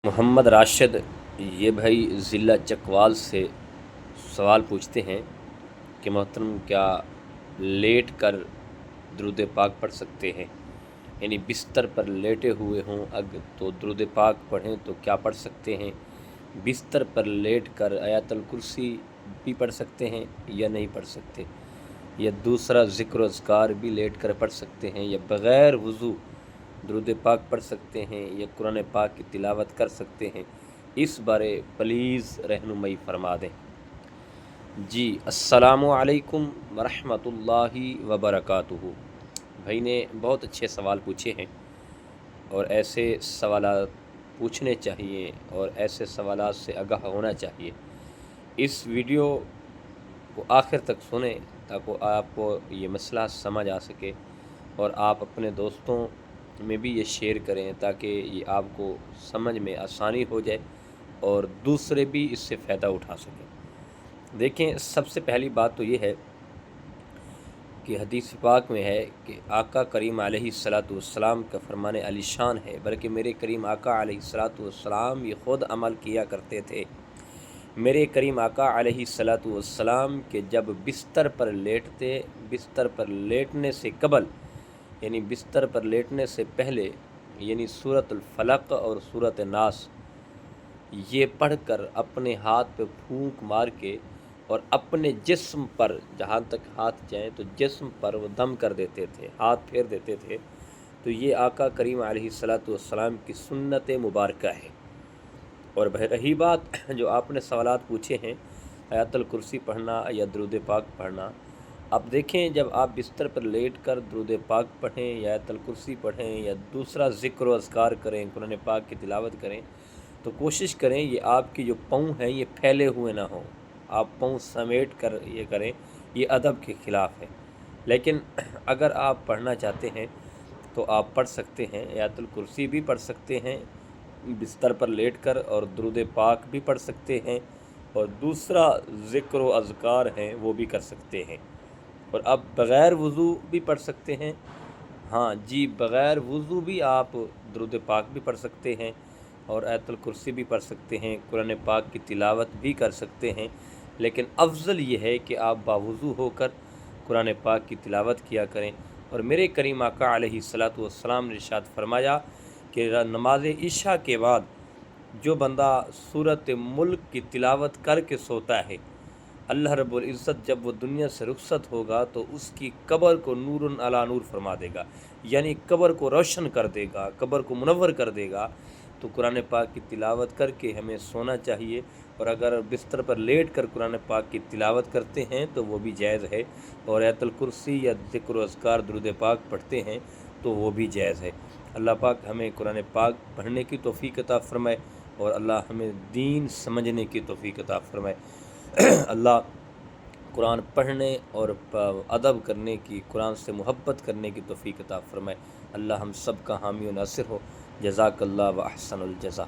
محمد راشد یہ بھائی ضلع چکوال سے سوال پوچھتے ہیں کہ محترم کیا لیٹ کر درود پاک پڑھ سکتے ہیں؟ یعنی بستر پر لیٹے ہوئے ہوں تو درود پاک پڑھیں تو کیا پڑھ سکتے ہیں؟ بستر پر لیٹ کر آیت الکرسی بھی پڑھ سکتے ہیں یا نہیں پڑھ سکتے؟ یا دوسرا ذکر و اذکار بھی لیٹ کر پڑھ سکتے ہیں یا بغیر وضو درود پاک پڑھ سکتے ہیں یا قرآن پاک کی تلاوت کر سکتے ہیں؟ اس بارے پلیز رہنمائی فرما دیں۔ جی السلام علیکم ورحمۃ اللہ وبرکاتہ۔ بھائی نے بہت اچھے سوال پوچھے ہیں اور ایسے سوالات پوچھنے چاہیے اور ایسے سوالات سے آگاہ ہونا چاہیے۔ اس ویڈیو کو آخر تک سنیں تاکہ آپ کو یہ مسئلہ سمجھ آ سکے اور آپ اپنے دوستوں میں بھی یہ شیئر کریں تاکہ یہ آپ کو سمجھ میں آسانی ہو جائے اور دوسرے بھی اس سے فائدہ اٹھا سکیں۔ دیکھیں، سب سے پہلی بات تو یہ ہے کہ حدیث پاک میں ہے کہ آقا کریم علیہ السلام کا فرمان علی شان ہے، بلکہ میرے کریم آقا علیہ السلام یہ خود عمل کیا کرتے تھے۔ میرے کریم آقا علیہ السلام کہ جب بستر پر لیٹتے، بستر پر لیٹنے سے قبل یعنی بستر پر لیٹنے سے پہلے یعنی سورۃ الفلق اور سورۃ ناس یہ پڑھ کر اپنے ہاتھ پہ پھونک مار کے اور اپنے جسم پر جہاں تک ہاتھ جائیں تو جسم پر وہ دم کر دیتے تھے، ہاتھ پھیر دیتے تھے۔ تو یہ آقا کریم علیہ السلام کی سنت مبارکہ ہے۔ اور رہی بات جو آپ نے سوالات پوچھے ہیں آیت الکرسی پڑھنا یا درود پاک پڑھنا، اب دیکھیں جب آپ بستر پر لیٹ کر درود پاک پڑھیں یا آیت الکرسی پڑھیں یا دوسرا ذکر و اذکار کریں، قرآن پاک کی تلاوت کریں، تو کوشش کریں یہ آپ کی جو پاؤں ہیں یہ پھیلے ہوئے نہ ہوں، آپ پاؤں سمیٹ کر یہ کریں، یہ ادب کے خلاف ہے۔ لیکن اگر آپ پڑھنا چاہتے ہیں تو آپ پڑھ سکتے ہیں، آیت الکرسی بھی پڑھ سکتے ہیں بستر پر لیٹ کر اور درود پاک بھی پڑھ سکتے ہیں اور دوسرا ذکر و اذکار ہیں وہ بھی کر سکتے ہیں، اور اب بغیر وضو بھی پڑھ سکتے ہیں۔ ہاں جی، بغیر وضو بھی آپ درود پاک بھی پڑھ سکتے ہیں اور آیت الکرسی بھی پڑھ سکتے ہیں، قرآن پاک کی تلاوت بھی کر سکتے ہیں، لیکن افضل یہ ہے کہ آپ باوضو ہو کر قرآن پاک کی تلاوت کیا کریں۔ اور میرے کریم آقا علیہ السلام نے ارشاد فرمایا کہ نماز عشاء کے بعد جو بندہ سورۃ ملک کی تلاوت کر کے سوتا ہے، اللہ رب العزت جب وہ دنیا سے رخصت ہوگا تو اس کی قبر کو نور علی نور فرما دے گا، یعنی قبر کو روشن کر دے گا، قبر کو منور کر دے گا۔ تو قرآن پاک کی تلاوت کر کے ہمیں سونا چاہیے، اور اگر بستر پر لیٹ کر قرآن پاک کی تلاوت کرتے ہیں تو وہ بھی جائز ہے، اور آیت الکرسی یا ذکر و اذکار درود پاک پڑھتے ہیں تو وہ بھی جائز ہے۔ اللہ پاک ہمیں قرآن پاک پڑھنے کی توفیق عطا فرمائے اور اللہ ہمیں دین سمجھنے کی توفیق عطا فرمائے۔ اللہ قرآن پڑھنے اور ادب کرنے کی، قرآن سے محبت کرنے کی توفیق عطا فرمائے۔ اللہ ہم سب کا حامی و ناصر ہو۔ جزاک اللہ و احسن الجزا۔